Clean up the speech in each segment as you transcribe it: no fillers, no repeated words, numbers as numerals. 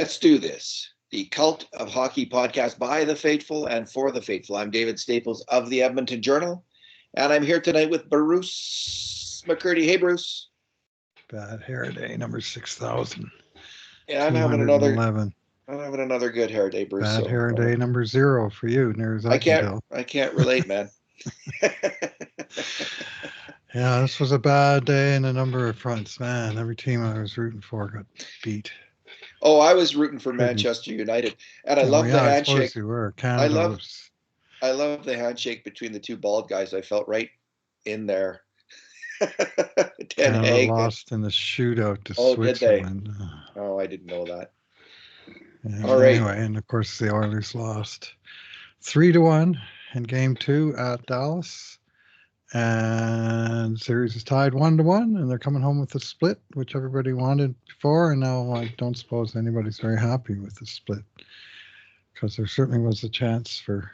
Let's do this. The Cult of Hockey podcast by the faithful and for the faithful. I'm David Staples of the Edmonton Journal, and I'm here tonight with Bruce McCurdy. Hey, Bruce. Bad hair day, number 6,000. Yeah, I'm having another good hair day, Bruce. Bad hair day number 0 for you. Near I can't relate, man. Yeah, this was a bad day in a number of fronts, man. Every team I was rooting for got beat. Oh, I was rooting for Manchester United, and I love the handshake. I suppose you were. Canada I love the handshake between the two bald guys. I felt right in there. Canada lost in the shootout to Switzerland. Did they? Oh, I didn't know that. Yeah, all right. Anyway, and of course the Oilers lost 3-1 in Game 2 at Dallas. And the series is tied 1-1, and they're coming home with a split, which everybody wanted before. And now I don't suppose anybody's very happy with the split, because there certainly was a chance for,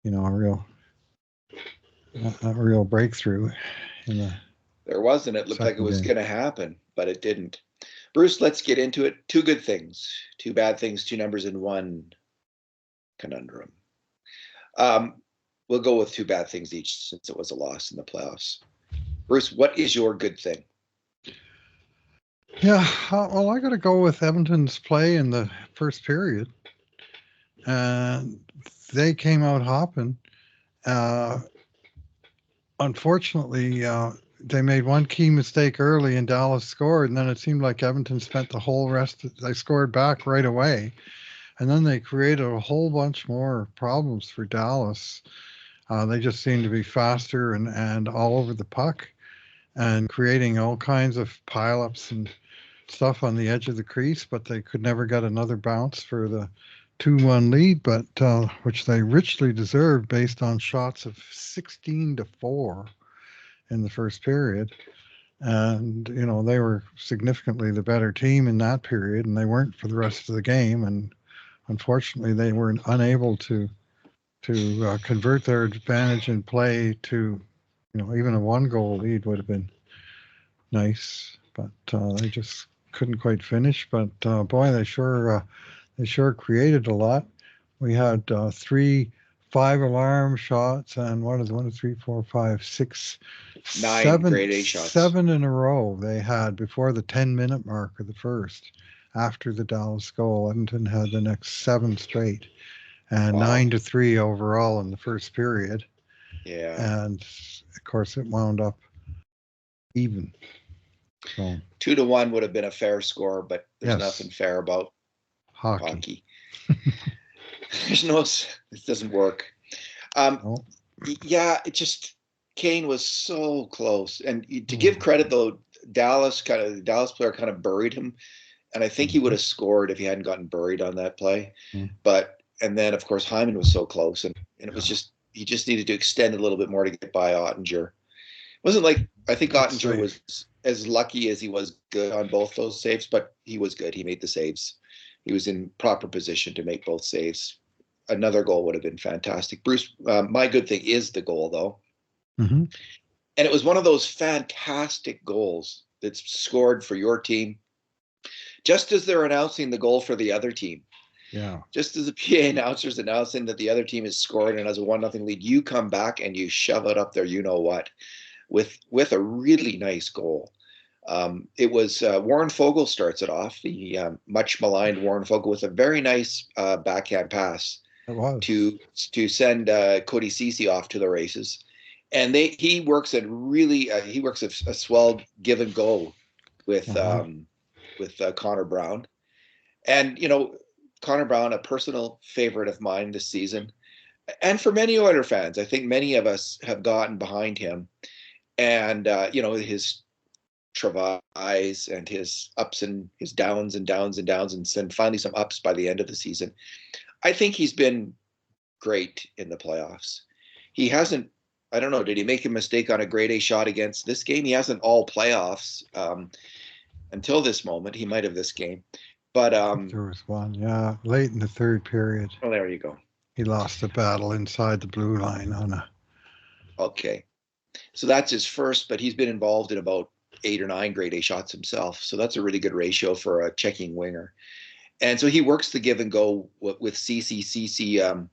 a real breakthrough in the. There wasn't. It looked like it was going to happen, but it didn't. Bruce, let's get into it. 2 good things, 2 bad things, 2 numbers in 1 conundrum. We'll go with 2 bad things each, since it was a loss in the playoffs. Bruce, what is your good thing? Yeah, well, I got to go with Edmonton's play in the first period. And they came out hopping. Unfortunately, they made one key mistake early and Dallas scored, and then it seemed like Edmonton spent the whole rest. They scored back right away. And then they created a whole bunch more problems for Dallas. They just seemed to be faster and all over the puck and creating all kinds of pileups and stuff on the edge of the crease, but they could never get another bounce for the 2-1 lead, but which they richly deserved based on shots of 16-4 in the first period. And, they were significantly the better team in that period, and they weren't for the rest of the game. And unfortunately, they were unable to convert their advantage in play to, even a 1-goal lead would have been nice, but they just couldn't quite finish. But boy, they sure created a lot. We had 3 5-alarm shots and 9 grade A shots. 7 in a row they had before the 10-minute mark of the first. After the Dallas goal, Edmonton had the next 7 straight, and 9-3 overall in the first period. Yeah. And of course it wound up even. So 2-1 would have been a fair score, but there's nothing fair about hockey. It doesn't work. Yeah, it just, Kane was so close. And to give credit though, the Dallas player kind of buried him. And I think he would have scored if he hadn't gotten buried on that play. And then, of course, Hyman was so close. And it was just, he just needed to extend a little bit more to get by Ottinger. It wasn't like, I think Ottinger was as lucky as he was good on both those saves, but he was good. He made the saves. He was in proper position to make both saves. Another goal would have been fantastic. Bruce, my good thing is the goal, though. Mm-hmm. And it was one of those fantastic goals that's scored for your team, just as they're announcing the goal for the other team. Yeah. Just as the PA announcer's announcing that the other team has scored and has a 1-0 lead, you come back and you shove it up there, with a really nice goal. It was Warren Fogle starts it off, the much maligned Warren Fogle, with a very nice backhand pass to send Cody Ceci off to the races. And he works a swell give and go with Connor Brown. And, Connor Brown, a personal favorite of mine this season. And for many Oiler fans, I think many of us have gotten behind him. And, his travails and his ups and his downs and then finally some ups by the end of the season. I think he's been great in the playoffs. He hasn't, I don't know, did he make a mistake on a grade A shot against this game? He hasn't all playoffs until this moment. He might have this game. But there was one, late in the third period. Oh, there you go. He lost a battle inside the blue line Okay. So that's his first, but he's been involved in about 8 or 9 grade A shots himself. So that's a really good ratio for a checking winger. And so he works the give and go with CC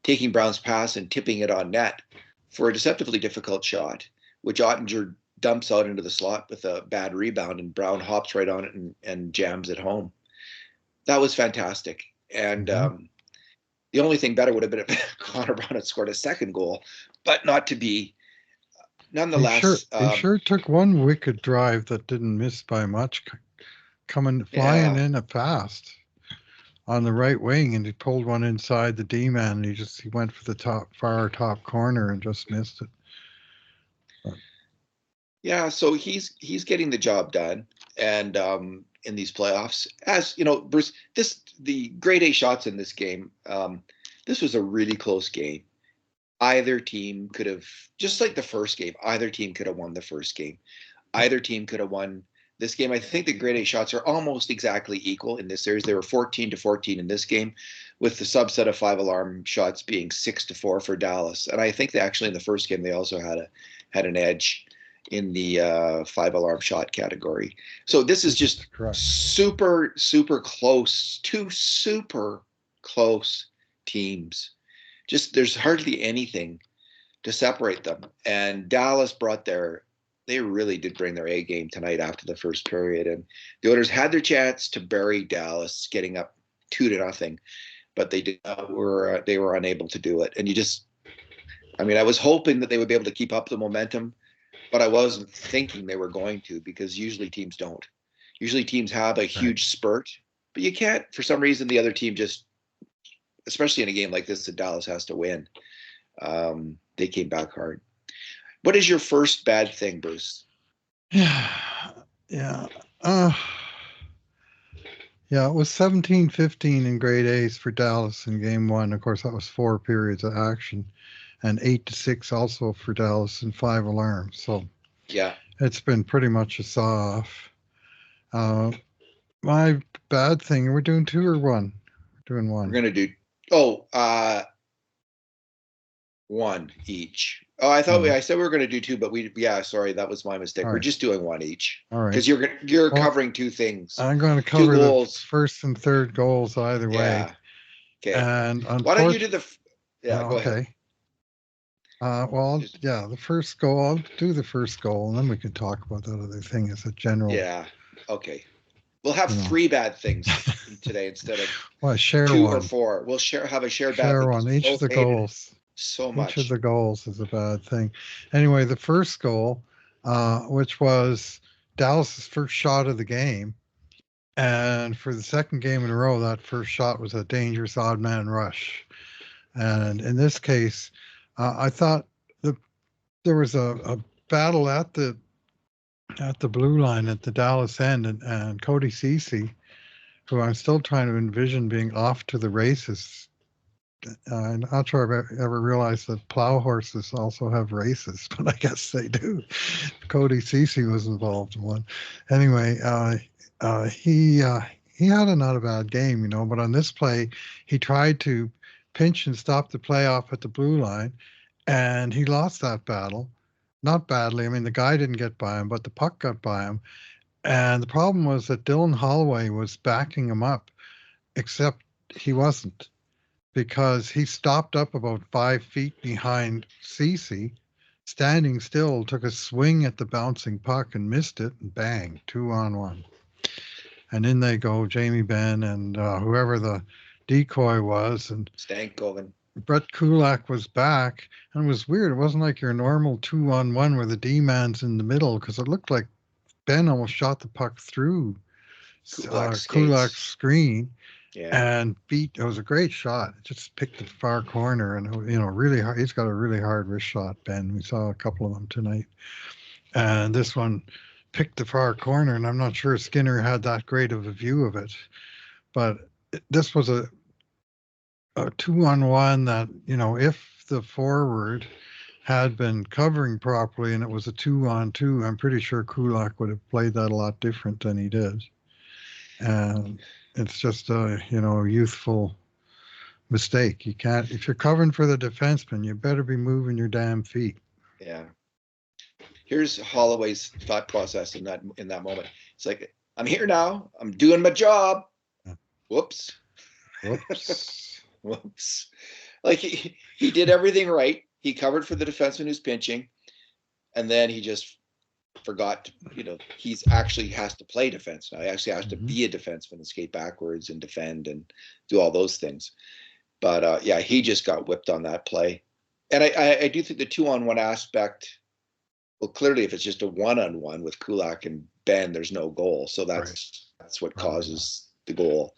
taking Brown's pass and tipping it on net for a deceptively difficult shot, which Ottinger dumps out into the slot with a bad rebound, and Brown hops right on it and jams it home. That was fantastic. And the only thing better would have been if Connor Brown had scored a second goal, but not to be. Nonetheless, he sure took one wicked drive that didn't miss by much, flying in a fast on the right wing, and he pulled one inside the D man, and he went for the far top corner and just missed it. But. Yeah, so he's getting the job done, and in these playoffs, as you know, Bruce, the grade A shots in this game. This was a really close game. Either team could have, just like the first game, either team could have won the first game. Either team could have won this game. I think the grade A shots are almost exactly equal in this series. They were 14-14 in this game, with the subset of 5-alarm shots being 6-4 for Dallas. And I think they actually in the first game they also had an edge in the 5-alarm shot category. So this is just super, super close. Two super close teams. Just there's hardly anything to separate them. And Dallas they really did bring their A game tonight after the first period. And the Oilers had their chance to bury Dallas, getting up 2-0, but they were unable to do it. And I was hoping that they would be able to keep up the momentum, but I wasn't thinking they were going to, because usually teams don't. Usually teams have a huge spurt, but you can't, for some reason, the other team just, especially in a game like this that Dallas has to win, they came back hard. What is your first bad thing, Bruce? Yeah. It was 17-15 in grade A's for Dallas in game one. Of course, that was 4 periods of action, and 8-6 also for Dallas in 5 alarms. So yeah, it's been pretty much a saw-off. My bad thing, we're doing 2 or 1? We're doing 1. We're going to do, 1 each. Oh, I thought I said we were going to do 2, but sorry, that was my mistake. We're just doing 1 each. All right. Because you're covering 2 things. I'm going to cover the first and third goals either way. Yeah. Okay. And why don't you do the? Yeah. Go ahead. The first goal. I'll do the first goal, and then we can talk about that other thing as a general. Yeah. Okay. We'll have 3 bad things today instead of share 2 one. or 4. We'll have a shared bad share thing. One. Each of the goals. So much. Each of the goals is a bad thing. Anyway, the first goal, which was Dallas's first shot of the game, and for the second game in a row, that first shot was a dangerous odd man rush. And in this case, I thought there was a battle at the blue line at the Dallas end, and Cody Ceci, who I'm still trying to envision being off to the races. I'm not sure I've ever realized that plow horses also have races, but I guess they do. Cody Ceci was involved in one. Anyway, he had a not a bad game, but on this play, he tried to pinch and stop the play off at the blue line, and he lost that battle. Not badly. I mean, the guy didn't get by him, but the puck got by him. And the problem was that Dylan Holloway was backing him up, except he wasn't, because he stopped up about 5 feet behind Ceci, standing still, took a swing at the bouncing puck and missed it, and bang, 2-on-1. And in they go, Jamie Benn and whoever the decoy was, and Stankoven. Brett Kulak was back, and it was weird. It wasn't like your normal 2-on-1 where the D-man's in the middle, because it looked like Ben almost shot the puck through Kulak's screen. Yeah. And it was a great shot. It just picked the far corner, and really hard. He's got a really hard wrist shot, Ben. We saw a couple of them tonight, and this one picked the far corner, and I'm not sure Skinner had that great of a view of it, but this was a 2-on-1 that, if the forward had been covering properly and it was a 2-on-2, I'm pretty sure Kulak would have played that a lot different than he did. And it's just a, youthful mistake. You can't, if you're covering for the defenseman, you better be moving your damn feet. Yeah. Here's Holloway's thought process in that moment. It's like, I'm here now. I'm doing my job. Whoops. Whoops. Whoops. Like he did everything right. He covered for the defenseman who's pinching, and then he just forgot to, he's actually has to play defense now. He actually has to be a defenseman and skate backwards and defend and do all those things. But yeah, he just got whipped on that play. And I do think the 2-on-1 aspect, well, clearly if it's just a 1-on-1 with Kulak and Ben, there's no goal. So that's what causes the goal.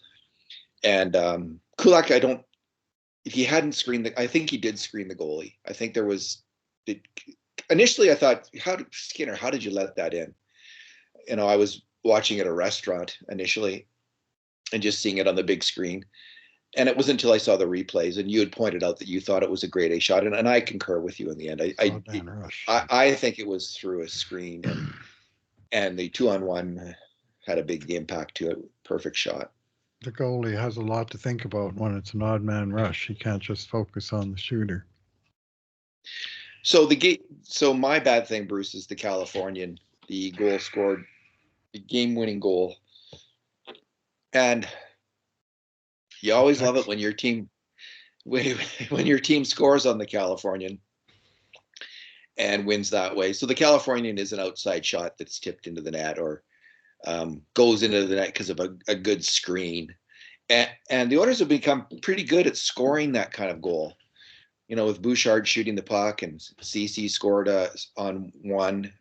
And Kulak, if he hadn't screened I think he did screen the goalie. I think there was, initially I thought, Skinner, how did you let that in? I was watching at a restaurant initially and just seeing it on the big screen. And it wasn't until I saw the replays and you had pointed out that you thought it was a grade A shot. And I concur with you in the end. I think it was through a screen and the 2-on-1 had a big impact to it. Perfect shot. The goalie has a lot to think about when it's an odd man rush. He can't just focus on the shooter. So my bad thing, Bruce, is the Californian, the goal scored, the game-winning goal. And you always love it when your team scores on the Californian and wins that way. So the Californian is an outside shot that's tipped into the net or goes into the net because of a good screen. And the Oilers have become pretty good at scoring that kind of goal. With Bouchard shooting the puck and CC scored on one.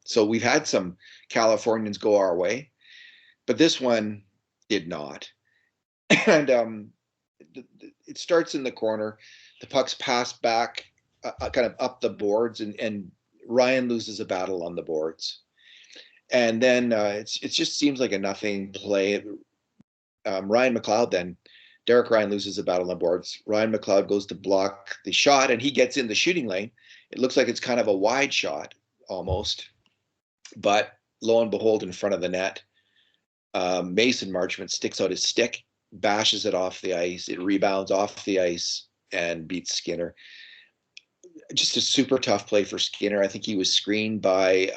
So we've had some Californians go our way, but this one did not. And it starts in the corner. The puck's passed back kind of up the boards and Ryan loses a battle on the boards. And then it just seems like a nothing play. Ryan McLeod then, Derek Ryan loses a battle on the boards. Ryan McLeod goes to block the shot and he gets in the shooting lane. It looks like it's kind of a wide shot almost. But lo and behold, in front of the net, Mason Marchment sticks out his stick, bashes it off the ice. It rebounds off the ice and beats Skinner. Just a super tough play for Skinner. I think he was screened by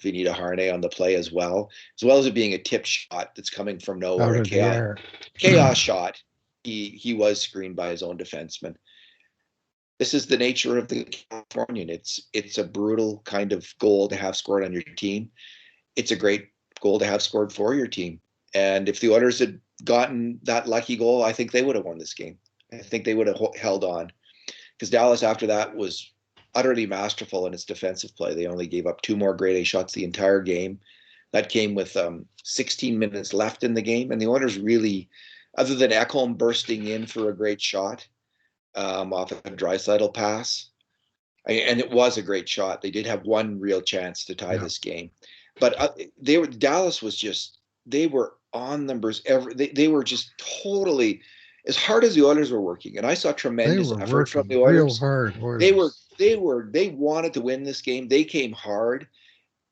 Vinita Harney on the play as well as it being a tipped shot that's coming from nowhere, chaos shot. He was screened by his own defenseman. This is the nature of the Californian. It's a brutal kind of goal to have scored on your team. It's a great goal to have scored for your team. And if the Oilers had gotten that lucky goal, I think they would have won this game. I think they would have held on. Because Dallas after that was utterly masterful in its defensive play. They only gave up 2 more grade A shots the entire game. That came with 16 minutes left in the game. And the Oilers really, other than Ekholm bursting in for a great shot off a Draisaitl pass, and it was a great shot. They did have one real chance to tie this game. But Dallas was just, they were on numbers. They were just totally, as hard as the Oilers were working, and I saw tremendous effort from the Oilers. Real hard. They wanted to win this game. They came hard,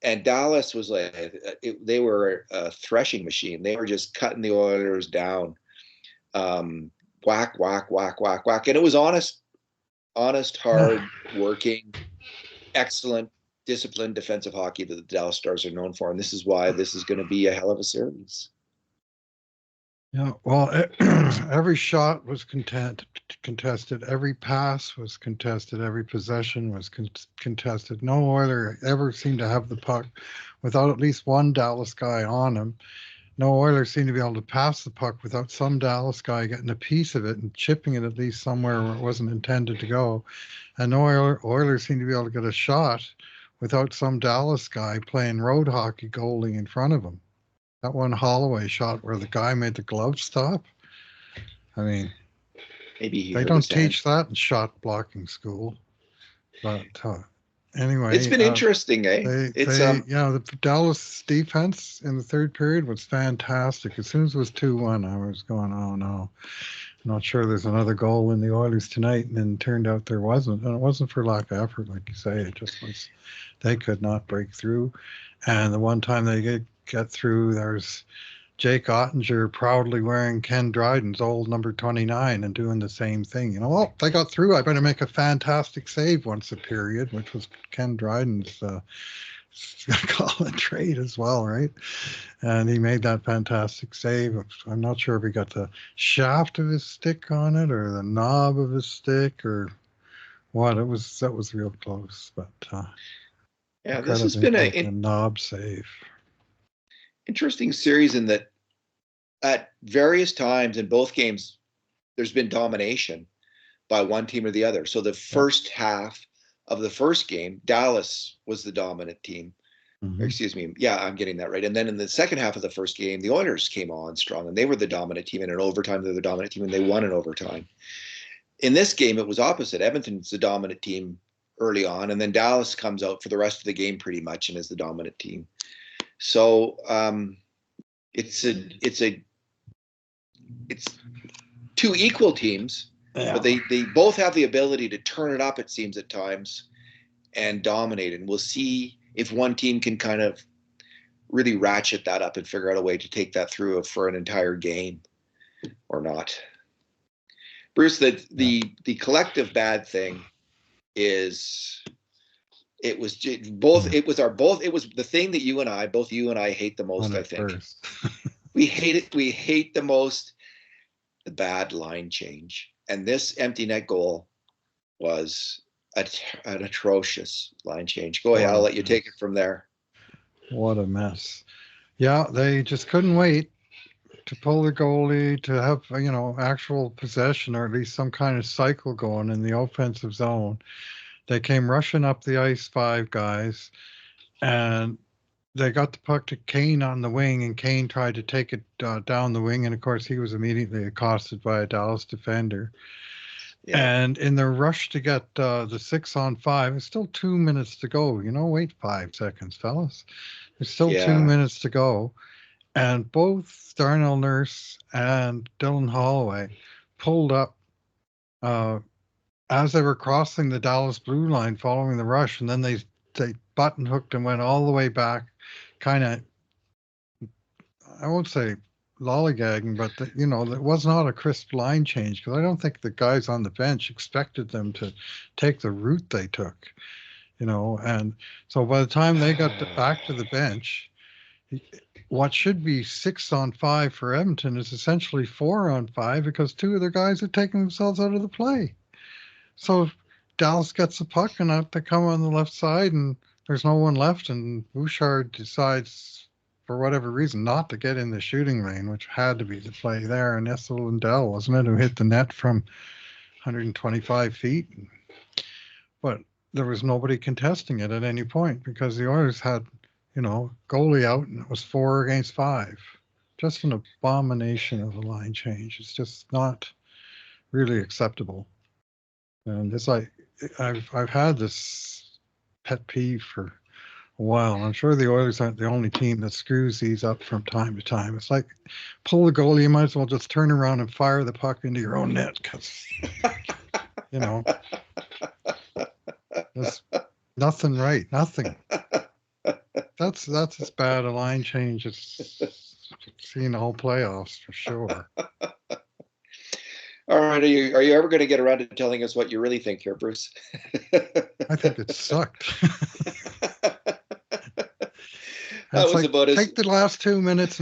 and Dallas was like, they were a threshing machine. They were just cutting the Oilers down, whack, whack, whack, whack, whack, and it was honest, hard working, excellent, disciplined defensive hockey that the Dallas Stars are known for, and this is why this is going to be a hell of a series. Yeah, well, every shot was contested. Every pass was contested. Every possession was contested. No Oiler ever seemed to have the puck without at least one Dallas guy on him. No Oiler seemed to be able to pass the puck without some Dallas guy getting a piece of it and chipping it at least somewhere where it wasn't intended to go. And no Oilers seemed to be able to get a shot without some Dallas guy playing road hockey goalie in front of him. That one Holloway shot where the guy made the glove stop. I mean, maybe they don't teach that in shot blocking school. But anyway, it's been interesting, eh? The Dallas defense in the third period was fantastic. As soon as it was 2-1, I was going, oh no, I'm not sure there's another goal in the Oilers tonight. And then it turned out there wasn't. And it wasn't for lack of effort, like you say. It just was, they could not break through. And the one time they get through, there's Jake Ottinger proudly wearing Ken Dryden's old number 29 and doing the same thing. They got through. I better make a fantastic save once a period, which was Ken Dryden's call and trade as well, right? And he made that fantastic save. I'm not sure if he got the shaft of his stick on it or the knob of his stick or what. That was real close, but Yeah, this has incredibly been an a knob save. interesting series in that at various times in both games, there's been domination by one team or the other. So the first half of the first game, Dallas was the dominant team. Mm-hmm. Excuse me. Yeah, I'm getting that right. And then in the second half of the first game, the Oilers came on strong and they were the dominant team. And in overtime, they're the dominant team and they won in overtime. In this game, it was opposite. Edmonton's the dominant team early on, and then Dallas comes out for the rest of the game pretty much and is the dominant team. So it's two equal teams, but they both have the ability to turn it up, it seems, at times and dominate. And we'll see if one team can kind of really ratchet that up and figure out a way to take that through for an entire game or not. Bruce, the collective bad thing is it was the thing that you and I hate the most. I think we hate it. We hate the most the bad line change, and this empty net goal was an atrocious line change. Go ahead, I'll let you take it from there. What a mess. Yeah, they just couldn't wait to pull the goalie, to have, actual possession or at least some kind of cycle going in the offensive zone. They came rushing up the ice, 5 guys, and they got the puck to Kane on the wing, and Kane tried to take it down the wing, and of course he was immediately accosted by a Dallas defender. Yeah. And in the rush to get the 6-on-5, it's still 2 minutes to go. Wait 5 seconds, fellas. There's still 2 minutes to go. And both Darnell Nurse and Dylan Holloway pulled up as they were crossing the Dallas blue line following the rush. And then they button hooked and went all the way back, kind of, I won't say lollygagging, but it was not a crisp line change because I don't think the guys on the bench expected them to take the route they took, and so by the time they got back to the bench, what should be 6-on-5 for Edmonton is essentially 4-on-5 because 2 of their guys are taking themselves out of the play. So Dallas gets the puck and out they come on the left side and there's no one left, and Bouchard decides for whatever reason not to get in the shooting lane, which had to be the play there. And Ethel Lindell, wasn't it, who hit the net from 125 feet? But there was nobody contesting it at any point because the Oilers had, goalie out and it was 4 against 5. Just an abomination of a line change. It's just not really acceptable. And it's like I've had this pet peeve for a while. I'm sure the Oilers aren't the only team that screws these up from time to time. It's like pull the goalie, you might as well just turn around and fire the puck into your own net because, there's nothing right, nothing. That's as bad a line change as seen all playoffs for sure. All right, are you ever going to get around to telling us what you really think here, Bruce? I think it sucked. That was about it. Take the last 2 minutes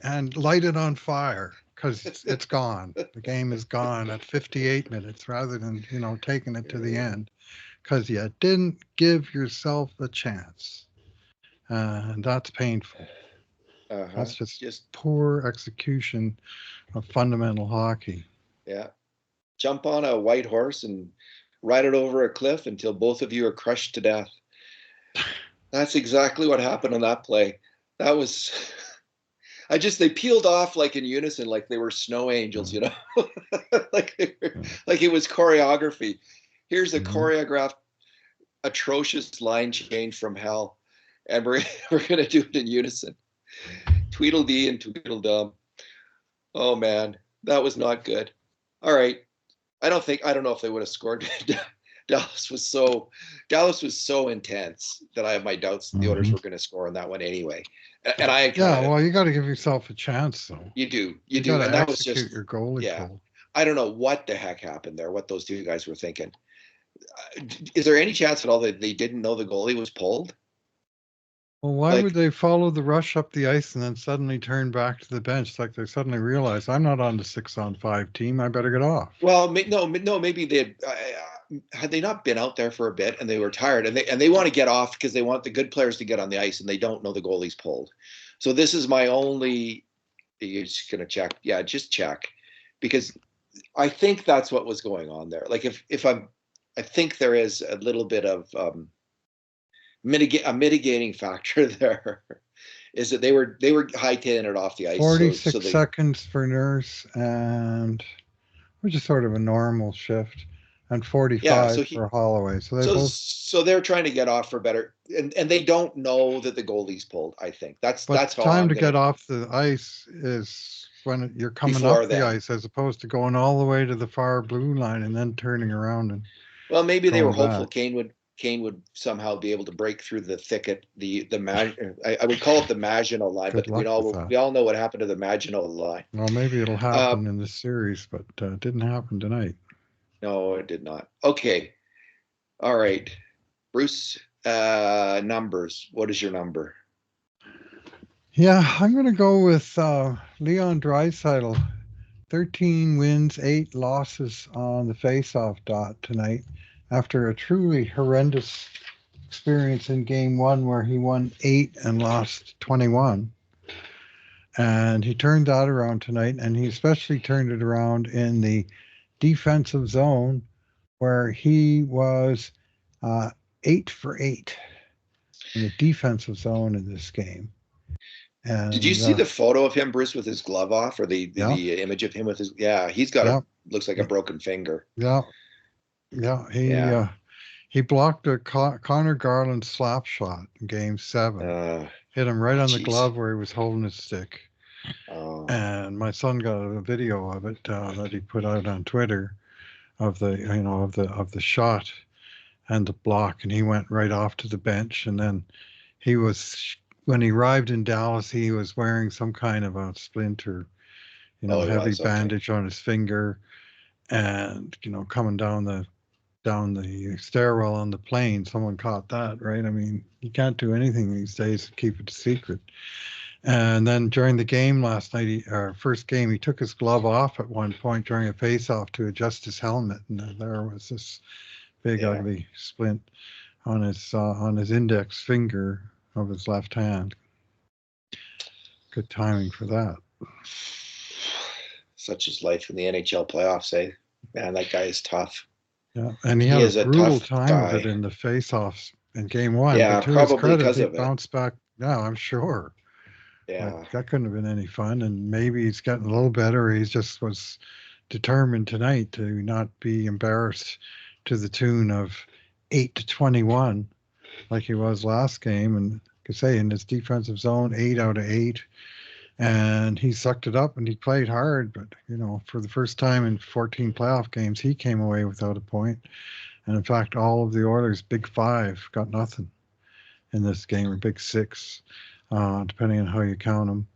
and light it on fire because it's gone. The game is gone at 58 minutes rather than taking it to the end because you didn't give yourself a chance, and that's painful. That's just poor execution of fundamental hockey. Yeah, jump on a white horse and ride it over a cliff until both of you are crushed to death. That's exactly what happened on that play. That was, they peeled off like in unison, like they were snow angels, like it was choreography. Here's a choreographed, atrocious line change from hell, and we're gonna do it in unison. Tweedledee and Tweedledum. Oh man, that was not good. All right, I don't know if they would have scored. Dallas was so intense that I have my doubts the Oilers were going to score on that one anyway. And well, you got to give yourself a chance, though. You do, and that was just your goalie pull. I don't know what the heck happened there. What those 2 guys were thinking. Is there any chance at all that they didn't know the goalie was pulled? Well, why would Like, they follow the rush up the ice and then suddenly turn back to the bench? Like they suddenly realize I'm not on the 6-on-5 team. I better get off. well, no, maybe they had they not been out there for a bit and they were tired and they want to get off because they want the good players to get on the ice and they don't know the goalie's pulled. So this is my only. You're just gonna check, yeah, just check, because I think that's what was going on there. Like I think there is a little bit of a mitigating factor there. Is that they were hightailing it off the ice, so 46 they seconds for Nurse, and which is sort of a normal shift, and yeah 45 for Holloway. So they both, so they're trying to get off for better, and they don't know that the goalie's pulled. I think but that's the how time I'm to gonna get off the ice is when you're coming up before the then. ice as opposed to going all the way to the far blue line and then turning around and Well, maybe they were going hopeful back. Kane would somehow be able to break through the thicket. I would call it the Maginot line, Good but luck with that. we all know what happened to the Maginot line. Well, maybe it'll Uh, happen in this series, but it didn't happen tonight. no, it did not. Okay, all right, Bruce. Numbers. What is your number? Yeah, I'm going to go with Leon Draisaitl. 13 wins, 8 losses on the faceoff dot tonight after a truly horrendous experience in game one where he won 8 and lost 21. And he turned that around tonight, and he especially turned it around in the defensive zone where he was uh, 8 for 8 in the defensive zone in this game. Did you And see the photo of him, Bruce, with his glove off, or yeah, the image of him with his? Yeah, he's got yeah, looks like a broken finger. yeah, yeah. Yeah. He blocked a Connor Garland slap shot in Game Seven. Hit him right on the Jeez. glove where he was holding his stick. Oh, And my son got a video of it that he put out on Twitter of the of the shot and the block, and he went right off to the bench. And then he was when he arrived in Dallas, he was wearing some kind of a splint or oh, he heavy was okay. bandage on his finger, and coming down the stairwell on the plane, someone caught that, right? I mean, you can't do anything these days to keep it a secret. And then during the game last night, our first game, he took his glove off at one point during a face-off to adjust his helmet, and there was this big, Yeah. ugly splint on his index finger of his left hand. Good timing for that. Such is life in the NHL playoffs, eh? Man, that guy is tough. Yeah, and he He had a is a brutal tough time of it guy. in the face-offs in game one, but Yeah, to his probably credit, because he of it. bounced back. Yeah, I'm sure. But Yeah. that couldn't have been any fun. And maybe he's getting a little better. He just was determined tonight to not be embarrassed to the tune of 8-21 like he was last game. And could say in his defensive zone, 8 out of 8. And he sucked it up and he played hard. But, for the first time in 14 playoff games, he came away without a point. And in fact, all of the Oilers' big five got nothing in this game, or big six, depending on how you count them.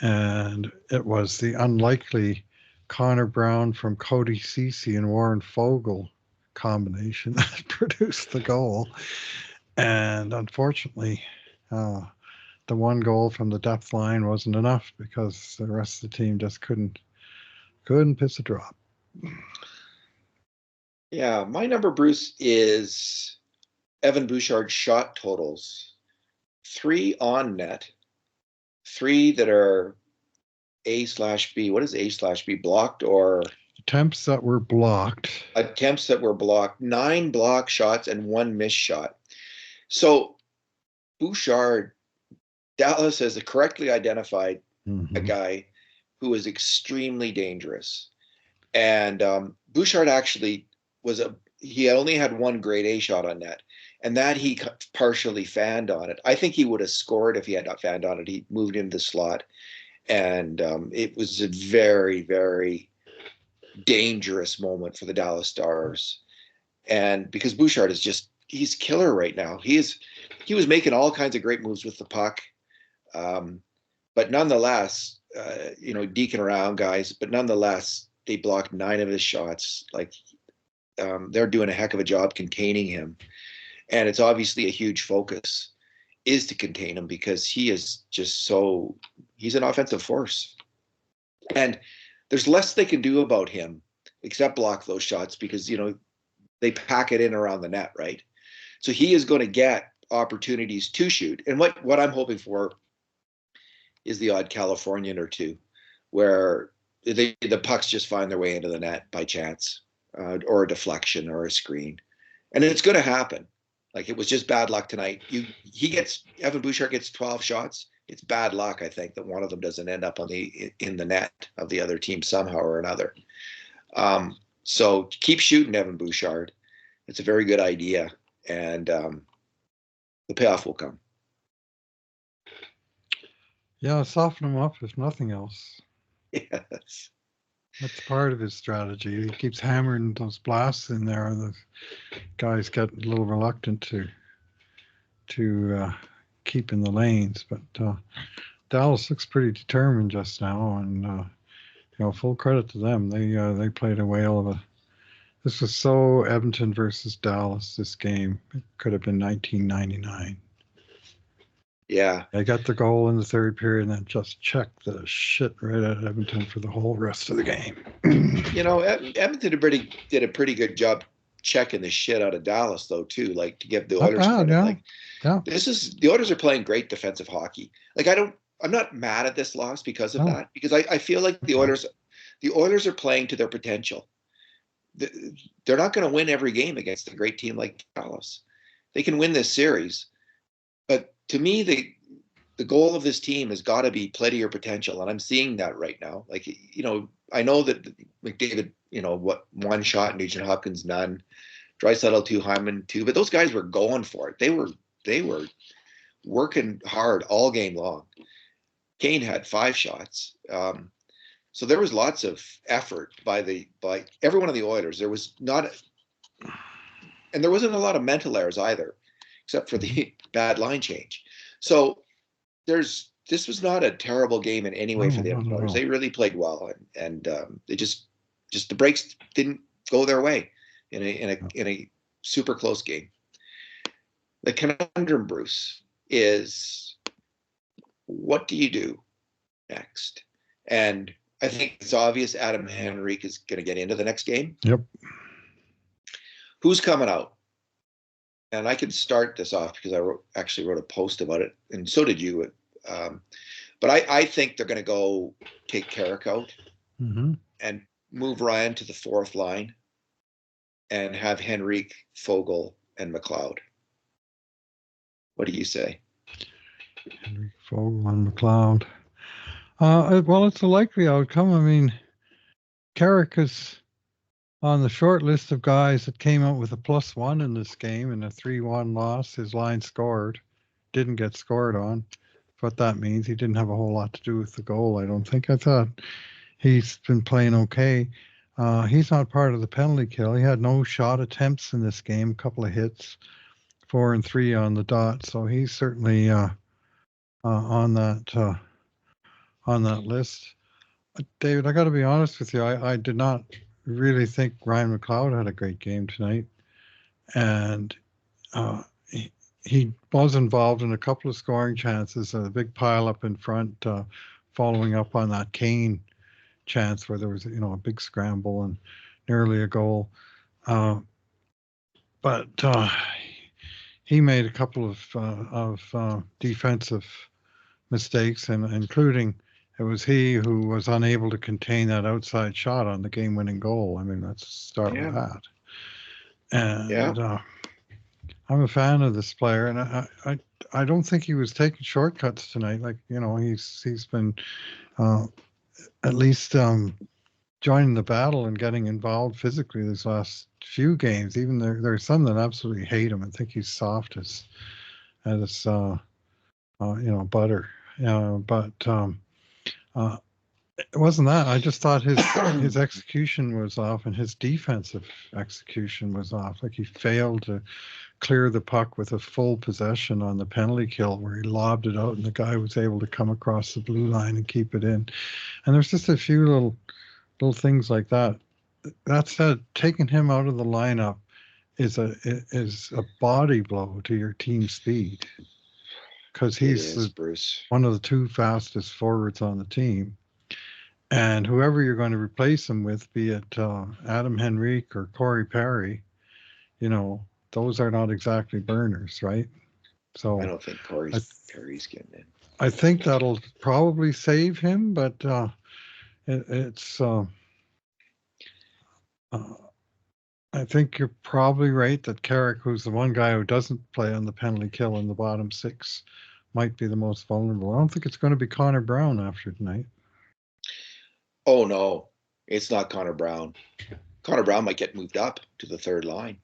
And it was the unlikely Connor Brown from Cody Ceci and Warren Fogle combination that produced the goal. And unfortunately, uh, the one goal from the depth line wasn't enough because the rest of the team just couldn't piss a drop. Yeah, my number, Bruce, is Evan Bouchard's shot totals. 3 on net, 3 that are A/B. What is A/B? Blocked or Attempts that were blocked. attempts that were blocked, 9 block shots and 1 missed shot. So Bouchard, Dallas has correctly identified a guy who is extremely dangerous. And Bouchard actually he only had 1 grade A shot on net, and that he partially fanned on it. I think he would have scored if he had not fanned on it. He moved into the slot, and it was a very, very dangerous moment for the Dallas Stars. And because Bouchard he's killer right now. He was making all kinds of great moves with the puck. But nonetheless, deking around guys, but nonetheless, they blocked 9 of his shots. Like, they're doing a heck of a job containing him. And it's obviously a huge focus. is to contain him, because he is just he's an offensive force. And there's less they can do about him except block those shots, because, they pack it in around the net, right? So he is going to get opportunities to shoot. And what I'm hoping for is the odd Californian or two where the pucks just find their way into the net by chance, or a deflection or a screen. And it's going to happen. Like, it was just bad luck tonight. Evan Bouchard gets 12 shots. It's bad luck, I think, that one of them doesn't end up in the net of the other team somehow or another. So keep shooting, Evan Bouchard. It's a very good idea, and the payoff will come. Yeah, soften him up if nothing else. Yes. That's part of his strategy. He keeps hammering those blasts in there, and the guys get a little reluctant to keep in the lanes. But Dallas looks pretty determined just now, and full credit to them. They played a whale of a. This was so Edmonton versus Dallas. This game, it could have been 1999. Yeah. They got the goal in the third period and then just checked the shit right out of Edmonton for the whole rest of the game. Edmonton did a pretty good job checking the shit out of Dallas, though, too. Like, to give the Oilers credit. Yeah. Like, yeah. The Oilers are playing great defensive hockey. Like, I'm not mad at this loss because of that, because I feel like the Oilers are playing to their potential. They're not going to win every game against a great team like Dallas. They can win this series, but to me, the goal of this team has got to be play to your potential, and I'm seeing that right now. Like, I know that McDavid, one shot, Nugent Hopkins none, Draisaitl 2, Hyman 2, but those guys were going for it. They were working hard all game long. Kane had 5 shots. So there was lots of effort by every one of the Oilers. There was and there wasn't a lot of mental errors either, except for the bad line change. So this was not a terrible game in any way for the Oilers. They really played well, and they just the breaks didn't go their way in a super close game. The conundrum, Bruce, is what do you do next? And I think it's obvious Adam Henrique is going to get into the next game. Yep. Who's coming out? And I can start this off because I actually wrote a post about it, and so did you. But I think they're going to go take Carrick out and move Ryan to the 4th line and have Henrique, Fogle, and McLeod. What do you say? Henrique, Fogle, and McLeod. Well, it's a likely outcome. I mean, Carrick is on the short list of guys that came out with a +1 in this game in a 3-1 loss. His line scored, didn't get scored on. What that means, he didn't have a whole lot to do with the goal, I don't think. I thought he's been playing okay. He's not part of the penalty kill. He had no shot attempts in this game, a couple of hits, 4 and 3 on the dot. So he's certainly on that list. David, I got to be honest with you. I did not really think Ryan McLeod had a great game tonight, and he was involved in a couple of scoring chances, a big pile up in front, following up on that Kane chance where there was a big scramble and nearly a goal, but he made a couple of defensive mistakes, and including it was he who was unable to contain that outside shot on the game-winning goal. I mean, let's start with that. And I'm a fan of this player, and I don't think he was taking shortcuts tonight. Like, he's been at least joining the battle and getting involved physically these last few games. Even there's some that absolutely hate him and think he's soft as butter. But it wasn't that. I just thought his execution was off, and his defensive execution was off. Like, he failed to clear the puck with a full possession on the penalty kill where he lobbed it out and the guy was able to come across the blue line and keep it in. And there's just a few little things like that. That said, taking him out of the lineup is a body blow to your team speed. because It he's is, Bruce. one of the two fastest forwards on the team. And whoever you're going to replace him with, be it Adam Henrique or Corey Perry, those are not exactly burners, right? I So don't think I Perry's getting in. I think that'll probably save him, but it's uh, I think you're probably right that Carrick, who's the one guy who doesn't play on the penalty kill in the bottom six, might be the most vulnerable. I don't think it's going to be Connor Brown after tonight. Oh no, it's not Connor Brown. Connor Brown might get moved up to the third line.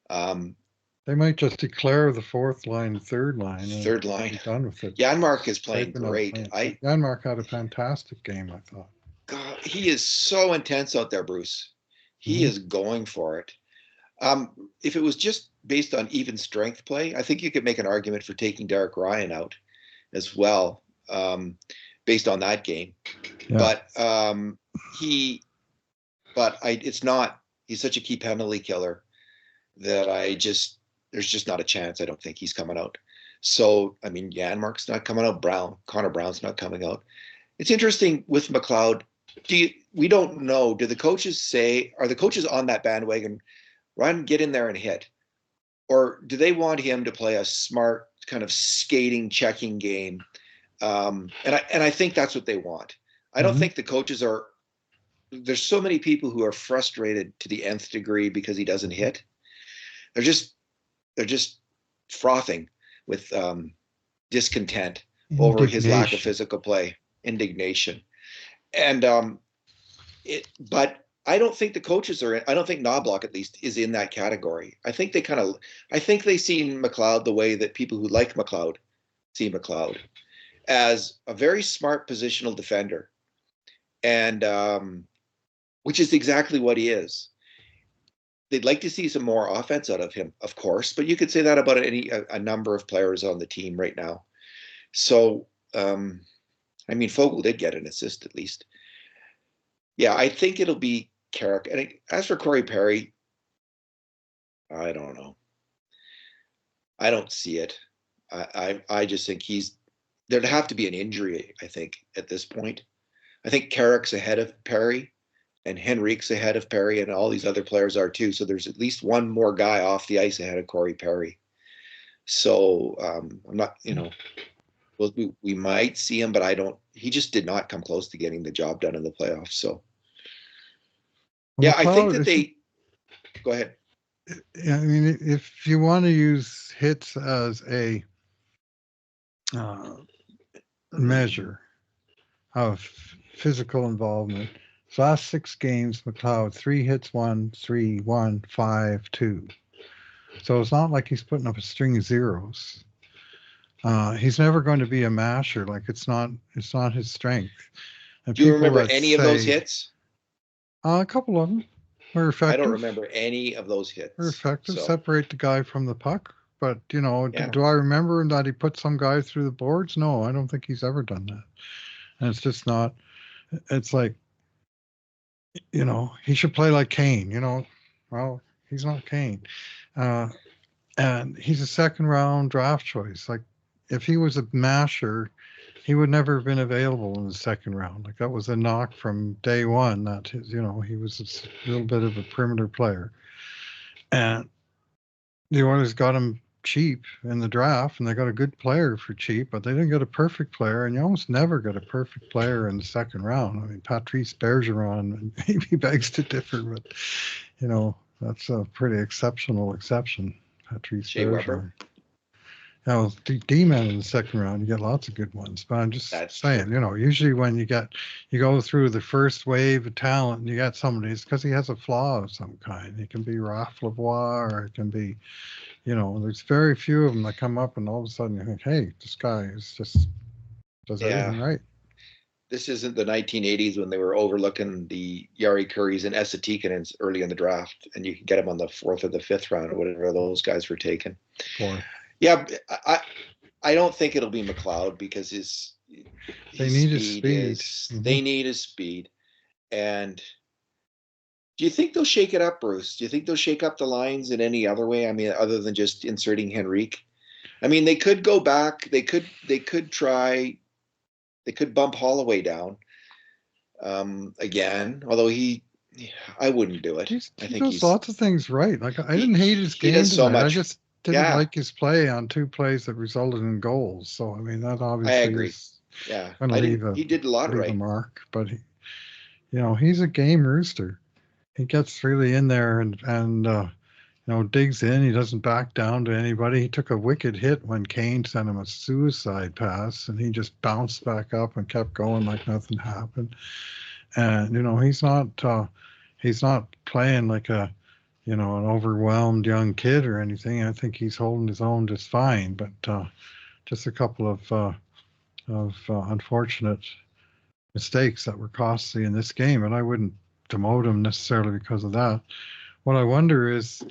They might just declare the fourth line, third line, and Third line. be done with it. Janmark is playing Taking out great. Janmark had a fantastic game, I thought. God, he is so intense out there, Bruce. He is going for it. If it was just based on even strength play, I think you could make an argument for taking Derek Ryan out as well, based on that game. Yeah. But it's not. He's such a key penalty killer that there's just not a chance. I don't think he's coming out. So I mean, Janmark's not coming out. Connor Brown's not coming out. It's interesting with McLeod. We don't know. Do the coaches say, are the coaches on that bandwagon? Run, get in there and hit, or do they want him to play a smart kind of skating, checking game? And I think that's what they want. I don't think the coaches are. There's so many people who are frustrated to the nth degree because he doesn't hit. They're just frothing with discontent over his lack of physical play, indignation, and but I don't think the coaches are. I don't think Knobloch, at least, is in that category. I think they see McLeod the way that people who like McLeod see McLeod, as a very smart positional defender, and which is exactly what he is. They'd like to see some more offense out of him, of course, but you could say that about a number of players on the team right now. So, I mean, Fogle did get an assist at least. Yeah, I think it'll be Carrick. And as for Corey Perry, I don't know. I don't see it. I just think there'd have to be an injury, I think, at this point. I think Carrick's ahead of Perry, and Henrique's ahead of Perry, and all these other players are too. So there's at least one more guy off the ice ahead of Corey Perry. So I'm not, we might see him, but he just did not come close to getting the job done in the playoffs. So yeah, I think that go ahead. Yeah, I mean, if you want to use hits as a measure of physical involvement, last 6 games, McLeod 3 hits, 1, 3, 1, 5, 2. So it's not like he's putting up a string of zeros. He's never going to be a masher. Like it's not his strength. And do you remember any of those hits? A couple of them were effective. I don't remember any of those hits. Were effective. So. Separate the guy from the puck. But do I remember that he put some guy through the boards? No, I don't think he's ever done that. And it's just not. It's like, he should play like Kane. Well, he's not Kane, and he's a second round draft choice. Like if he was a masher, he would never have been available in the second round. Like that was a knock from day one. That he was a little bit of a perimeter player, and the Oilers got him cheap in the draft, and they got a good player for cheap, but they didn't get a perfect player, and you almost never get a perfect player in the second round. I mean, Patrice Bergeron maybe begs to differ, but that's a pretty exceptional exception. Patrice Bergeron. Now, D-men in the second round, you get lots of good ones. But I'm just saying, usually when you go through the first wave of talent and you get somebody, it's because he has a flaw of some kind. It can be Ralph Lavoie, or it can be, there's very few of them that come up and all of a sudden you think, hey, this guy does everything right. This isn't the 1980s when they were overlooking the Yari Currys and Esa Tikkanens early in the draft, and you can get them on the 4th or the 5th round or whatever those guys were taken. Yeah, I don't think it'll be McLeod because they need his speed. They need his speed. And do you think they'll shake it up, Bruce? Do you think they'll shake up the lines in any other way? I mean, other than just inserting Henrique? I mean, they could go back. They could try. They could bump Holloway down again. Although I wouldn't do it. I He think does lots of things right. Like I he didn't hate his he game does so tonight. I much. just didn't Yeah, like his play on two plays that resulted in goals. So I mean, that I obviously agree. is Yeah, going to I didn't. He did a lot leave a right. mark. But he's a game rooster. He gets really in there and digs in. He doesn't back down to anybody. He took a wicked hit when Kane sent him a suicide pass, and he just bounced back up and kept going like nothing happened. And he's not playing like an overwhelmed young kid or anything. I think he's holding his own just fine. But just a couple of unfortunate mistakes that were costly in this game, and I wouldn't demote him necessarily because of that. What I wonder is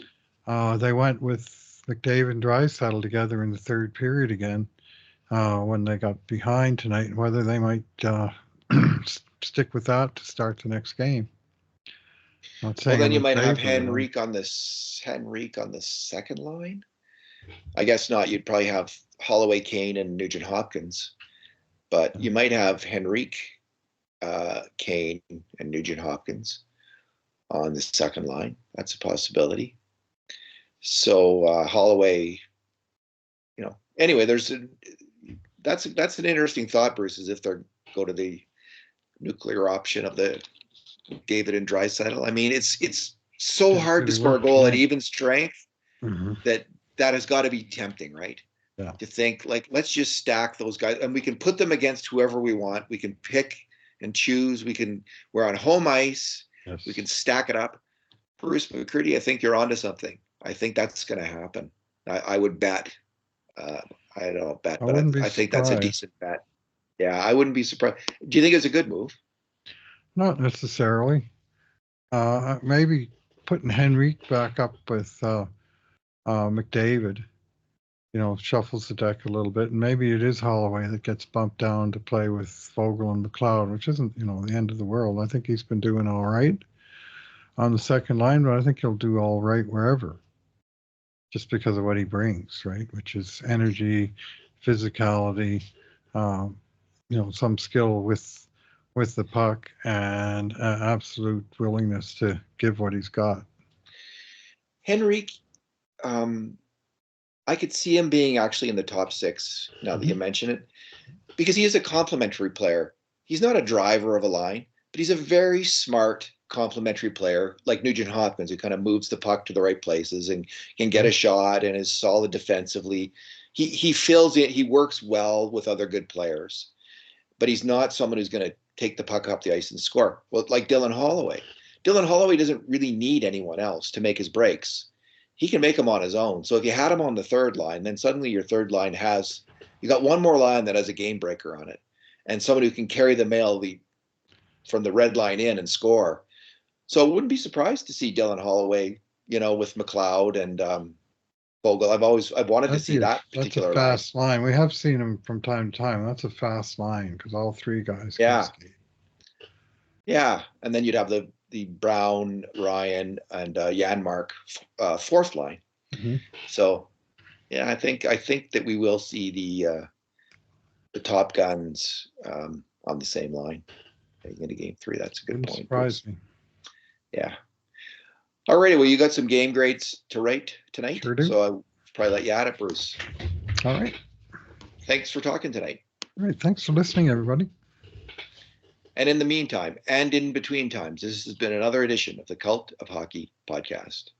they went with McDavid and Draisaitl together in the third period again when they got behind tonight, and whether they might stick with that to start the next game. Not Well, saying then I'm you in might have favor of it. Henrique on the second line. I guess not. You'd probably have Holloway, Kane, and Nugent Hopkins, but you might have Henrique, Kane, and Nugent Hopkins on the second line. That's a possibility. So Holloway, anyway, that's an interesting thought, Bruce. Is if they go to the nuclear option of the David and Draisaitl. I mean, it's so Didn't hard to really score a work goal at tonight. even strength Hmm. that has got to be tempting, right? Yeah. To think like, let's just stack those guys and we can put them against whoever we want. We can pick and choose. We're on home ice. We Yes. can stack it up. Bruce McCurdy, I think you're onto something. I think that's going to happen. I would bet. Uh, I don't bet, I but wouldn't be I think that's a surprised. decent bet. Yeah, I wouldn't be surprised. Do you think it's a good move? Not necessarily. Maybe putting Henrique back up with McDavid, shuffles the deck a little bit, and maybe it is Holloway that gets bumped down to play with Vogel and McLeod, which isn't, the end of the world. I think he's been doing all right on the second line, but I think he'll do all right wherever, just because of what he brings, right? Which is energy, physicality, um, some skill with the puck, and absolute willingness to give what he's got. Henrique, um, I could see him being actually in the top six now that you Mhm. mention it, because he is a complementary player. He's not a driver of a line, but he's a very smart complementary player, like Nugent Hopkins, who kind of moves the puck to the right places and can get a shot and is solid defensively. He fills it. He works well with other good players, but he's not someone who's going to take the puck up the ice and score. Well, like Dylan Holloway. Dylan Holloway doesn't really need anyone else to make his breaks. He can make them on his own. So if you had him on the third line, then suddenly your third line you got one more line that has a game breaker on it, and someone who can carry the mail from the red line in and score. So I wouldn't be surprised to see Dylan Holloway, with McLeod and Vogel. I've wanted to see that That's a particular line. fast line. We have seen him from time to time. That's a fast line because all three guys can Yeah, skate. yeah, and then you'd have the Brown, Ryan, and Janmark fourth line. Hmm. So yeah, I think that we will see the top guns on the same line heading into game three. That's a good Wouldn't point, Bruce. surprise me. Yeah. All righty. Well, you got some game grades to write tonight, Sure do. so I'll probably let you at it, Bruce. All right. Thanks for talking tonight. All right. Thanks for listening, everybody. And in the meantime, and in between times, this has been another edition of the Cult of Hockey podcast.